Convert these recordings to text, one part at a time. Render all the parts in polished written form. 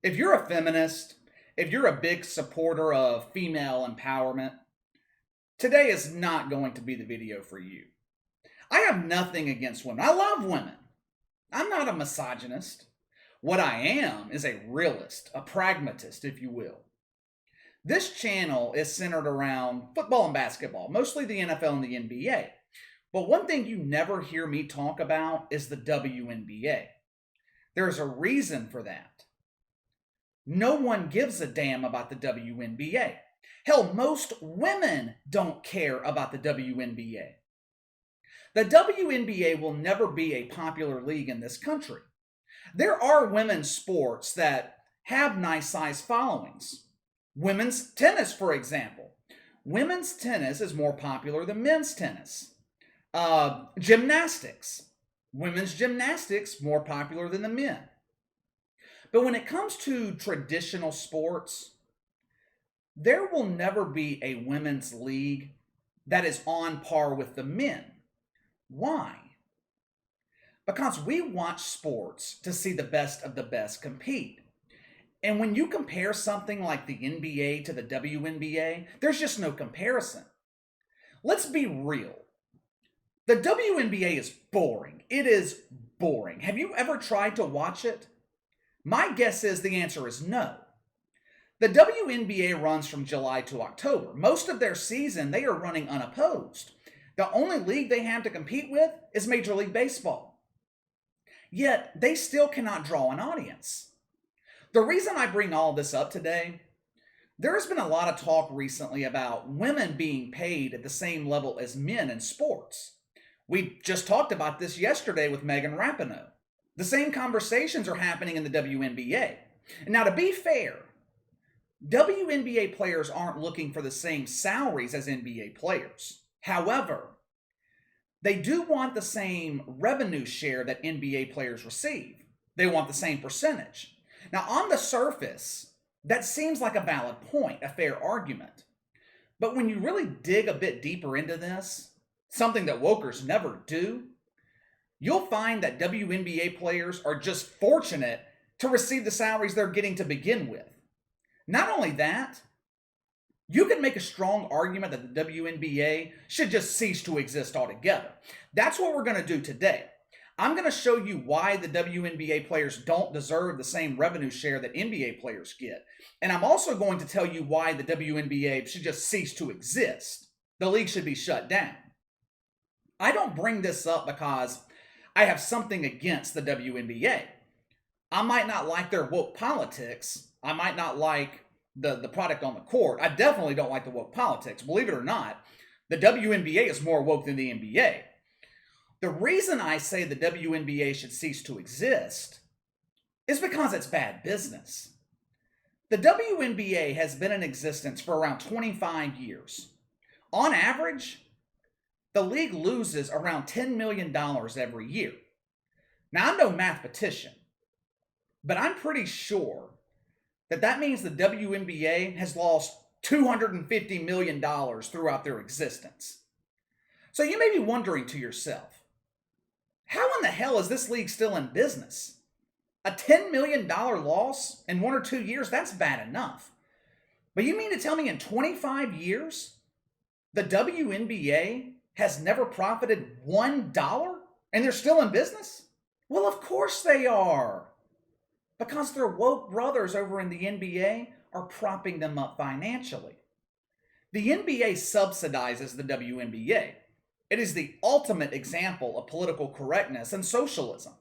If you're a feminist, if you're a big supporter of female empowerment, today is not going to be the video for you. I have nothing against women. I love women. I'm not a misogynist. What I am is a realist, a pragmatist, if you will. This channel is centered around football and basketball, mostly the NFL and the NBA. But one thing you never hear me talk about is the WNBA. There's a reason for that. No one gives a damn about the WNBA. Hell, most women don't care about the WNBA. The WNBA will never be a popular league in this country. There are women's sports that have nice sized followings. Women's tennis, for example. Women's tennis is more popular than men's tennis. Gymnastics. Women's gymnastics more popular than the men. But when it comes to traditional sports, there will never be a women's league that is on par with the men. Why? Because we watch sports to see the best of the best compete. And when you compare something like the NBA to the WNBA, there's just no comparison. Let's be real. The WNBA is boring. It is boring. Have you ever tried to watch it? My guess is the answer is no. The WNBA runs from July to October. Most of their season, they are running unopposed. The only league they have to compete with is Major League Baseball. Yet, they still cannot draw an audience. The reason I bring all this up today, there has been a lot of talk recently about women being paid at the same level as men in sports. We just talked about this yesterday with Megan Rapinoe. The same conversations are happening in the WNBA. Now, to be fair, WNBA players aren't looking for the same salaries as NBA players. However, they do want the same revenue share that NBA players receive. They want the same percentage. Now, on the surface, that seems like a valid point, a fair argument. But when you really dig a bit deeper into this, something that wokers never do, you'll find that WNBA players are just fortunate to receive the salaries they're getting to begin with. Not only that, you can make a strong argument that the WNBA should just cease to exist altogether. That's what we're going to do today. I'm going to show you why the WNBA players don't deserve the same revenue share that NBA players get. And I'm also going to tell you why the WNBA should just cease to exist. The league should be shut down. I don't bring this up because I have something against the WNBA. I might not like their woke politics. I might not like the product on the court. I definitely don't like the woke politics. Believe it or not, the WNBA is more woke than the NBA. The reason I say the WNBA should cease to exist is because it's bad business. The WNBA has been in existence for around 25 years. On average, the league loses around $10 million every year. Now, I'm no mathematician, but I'm pretty sure that means the WNBA has lost $250 million throughout their existence. So you may be wondering to yourself, how in the hell is this league still in business? A $10 million loss in 1 or 2 years, that's bad enough. But you mean to tell me in 25 years, the WNBA has never profited $1 and they're still in business? Well, of course they are. Because their woke brothers over in the NBA are propping them up financially. The NBA subsidizes the WNBA. It is the ultimate example of political correctness and socialism.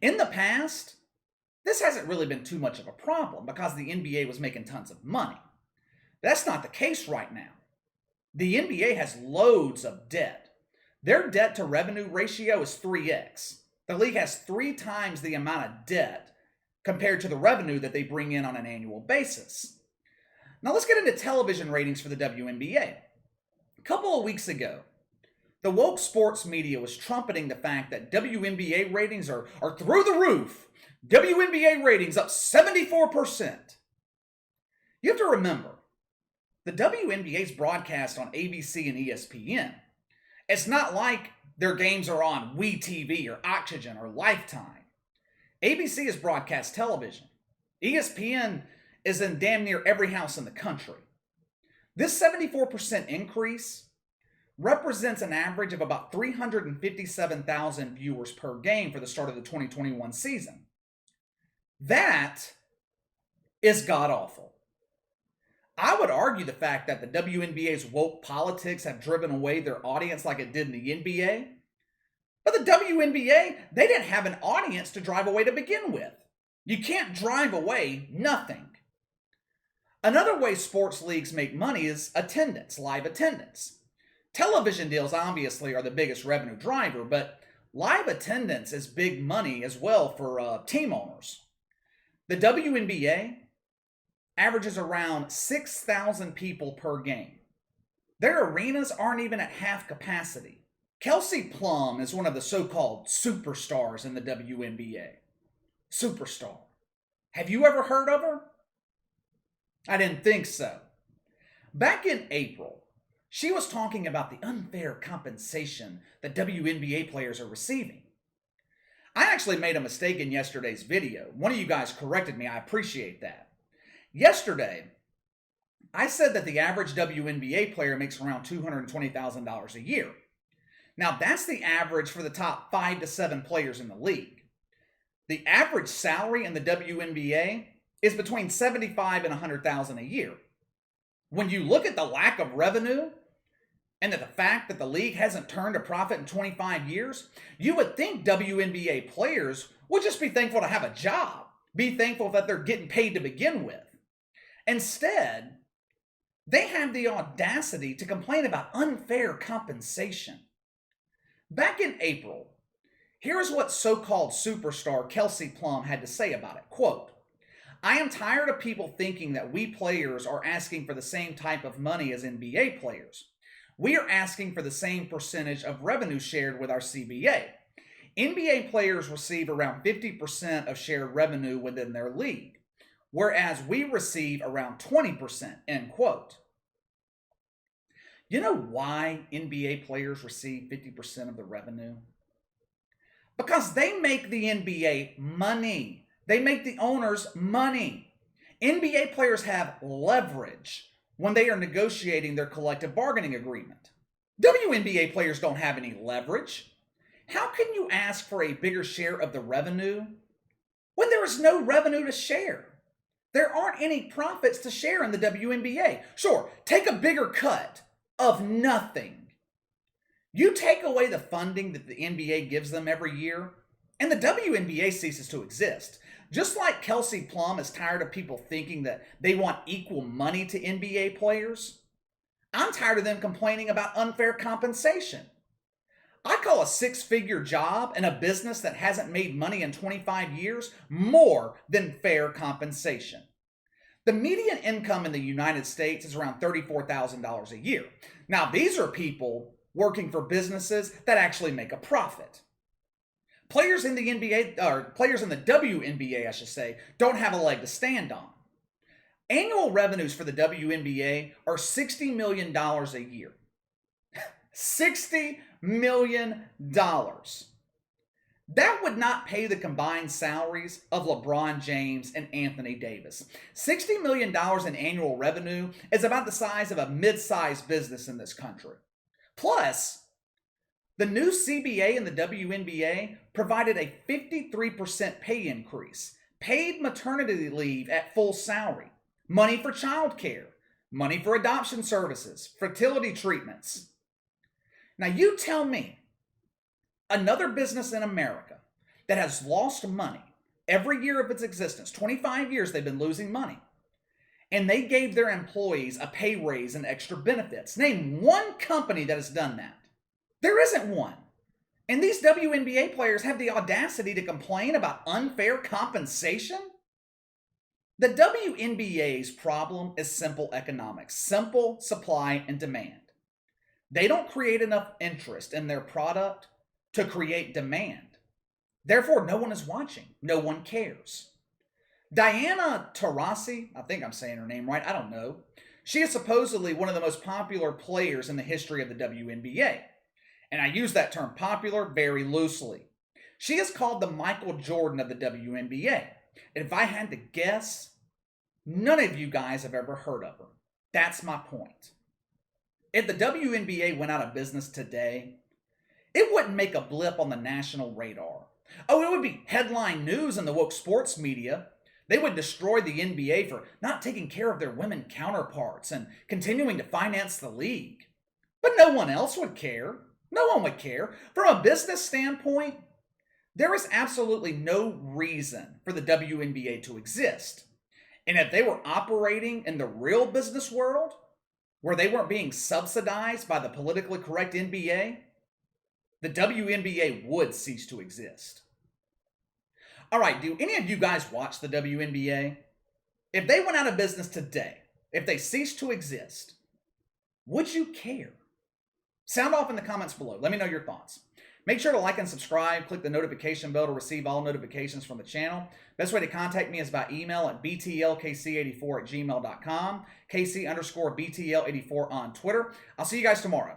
In the past, this hasn't really been too much of a problem because the NBA was making tons of money. That's not the case right now. The NBA has loads of debt. Their debt to revenue ratio is 3x. The league has 3 times the amount of debt compared to the revenue that they bring in on an annual basis. Now let's get into television ratings for the WNBA. A couple of weeks ago, the woke sports media was trumpeting the fact that WNBA ratings are through the roof. WNBA ratings up 74%. You have to remember, the WNBA is broadcast on ABC and ESPN. It's not like their games are on WeTV or Oxygen or Lifetime. ABC is broadcast television. ESPN is in damn near every house in the country. This 74% increase represents an average of about 357,000 viewers per game for the start of the 2021 season. That is god-awful. I would argue the fact that the WNBA's woke politics have driven away their audience like it did in the NBA. But the WNBA, they didn't have an audience to drive away to begin with. You can't drive away nothing. Another way sports leagues make money is attendance, live attendance. Television deals obviously are the biggest revenue driver, but live attendance is big money as well for team owners. The WNBA averages around 6,000 people per game. Their arenas aren't even at half capacity. Kelsey Plum is one of the so-called superstars in the WNBA. Superstar. Have you ever heard of her? I didn't think so. Back in April, she was talking about the unfair compensation that WNBA players are receiving. I actually made a mistake in yesterday's video. One of you guys corrected me. I appreciate that. Yesterday, I said that the average WNBA player makes around $220,000 a year. Now, that's the average for the top 5 to 7 players in the league. The average salary in the WNBA is between $75,000 and $100,000 a year. When you look at the lack of revenue and the fact that the league hasn't turned a profit in 25 years, you would think WNBA players would just be thankful to have a job, be thankful that they're getting paid to begin with. Instead, they have the audacity to complain about unfair compensation. Back in April, here's what so-called superstar Kelsey Plum had to say about it. Quote, "I am tired of people thinking that we players are asking for the same type of money as NBA players. We are asking for the same percentage of revenue shared with our CBA. NBA players receive around 50% of shared revenue within their league, whereas we receive around 20%, end quote. You know why NBA players receive 50% of the revenue? Because they make the NBA money. They make the owners money. NBA players have leverage when they are negotiating their collective bargaining agreement. WNBA players don't have any leverage. How can you ask for a bigger share of the revenue when there is no revenue to share? There aren't any profits to share in the WNBA. Sure, take a bigger cut of nothing. You take away the funding that the NBA gives them every year, and the WNBA ceases to exist. Just like Kelsey Plum is tired of people thinking that they want equal money to NBA players, I'm tired of them complaining about unfair compensation. I call a 6-figure job in a business that hasn't made money in 25 years more than fair compensation. The median income in the United States is around $34,000 a year. Now, these are people working for businesses that actually make a profit. Players in the NBA, or players in the WNBA, I should say, don't have a leg to stand on. Annual revenues for the WNBA are $60 million a year. $60 million. That would not pay the combined salaries of LeBron James and Anthony Davis. $60 million in annual revenue is about the size of a mid-sized business in this country. Plus, the new CBA and the WNBA provided a 53% pay increase, paid maternity leave at full salary, money for childcare, money for adoption services, fertility treatments. Now you tell me, another business in America that has lost money every year of its existence, 25 years they've been losing money, and they gave their employees a pay raise and extra benefits. Name one company that has done that. There isn't one. And these WNBA players have the audacity to complain about unfair compensation? The WNBA's problem is simple economics, simple supply and demand. They don't create enough interest in their product to create demand. Therefore, no one is watching. No one cares. Diana Taurasi, I think I'm saying her name right, I don't know. She is supposedly one of the most popular players in the history of the WNBA. And I use that term popular very loosely. She is called the Michael Jordan of the WNBA. And if I had to guess, none of you guys have ever heard of her. That's my point. If the WNBA went out of business today, it wouldn't make a blip on the national radar. Oh, it would be headline news in the woke sports media. They would destroy the NBA for not taking care of their women counterparts and continuing to finance the league. But no one else would care. No one would care. From a business standpoint, there is absolutely no reason for the WNBA to exist. And if they were operating in the real business world, where they weren't being subsidized by the politically correct NBA, the WNBA would cease to exist. All right, do any of you guys watch the WNBA? If they went out of business today, if they ceased to exist, would you care? Sound off in the comments below. Let me know your thoughts. Make sure to like and subscribe. Click the notification bell to receive all notifications from the channel. Best way to contact me is by email at btlkc84@gmail.com, KC_BTL84 on Twitter. I'll see you guys tomorrow.